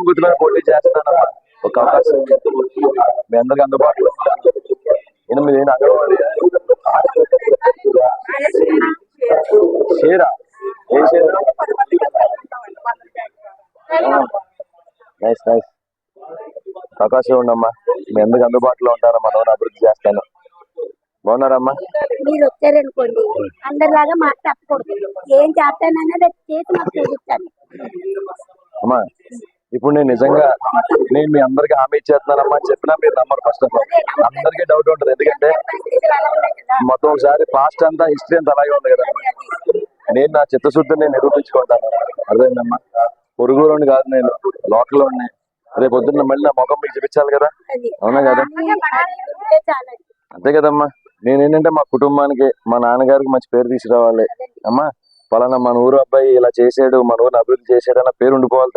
గుర్తులో పోటీ చేస్తున్నానమ్మా. ఒక అవకాశం మీ అందరికి అందుబాటులో 8 అంగన్వాడీ షేరా ఏ షేరా నైస్ నైస్ అవకాశం ఉండమ్మా. మీ అందరికి అందుబాటులో ఉంటారా? మనం అభివృద్ధి చేస్తాను. బాగున్నారమ్మా? మీరు వచ్చారనుకోండి అందరిలాగా మాట తప్పకూడదు. ఏం చేస్తానన్నది చేసి మాకు చూపించాలి అమ్మా. ఇప్పుడు నేను నిజంగా నేను మీ అందరికి హామీ ఇచ్చేస్తున్నానమ్మా అని చెప్పినా మీరు నమ్మరు. ఫస్ట్ ఆఫ్ ఆల్ అందరికీ డౌట్ ఉంటుంది. ఎందుకంటే మొత్తం ఒకసారి పాస్ట్ అంతా హిస్టరీ అంతా అలాగే ఉంది కదా. నేను నా చిత్తశుద్ధిని నేను నిరూపించుకుంటాను. అర్థమైందమ్మా? పొరుగులోని కాదు, నేను లోకల్ లోని. రేపు పొద్దున్న మళ్ళీ నా ముఖం మీకు చూపించాలి కదా. అవునా కదా? అంతే కదమ్మా. నేనేంటంటే మా కుటుంబానికి మా నాన్నగారికి మంచి పేరు తీసుకురావాలి అమ్మా. పలానా మన ఊరు అబ్బాయి ఇలా చేసాడు, మన ఊరిని అభివృద్ధి చేసాడు అన్న పేరు ఉండిపోవాలి.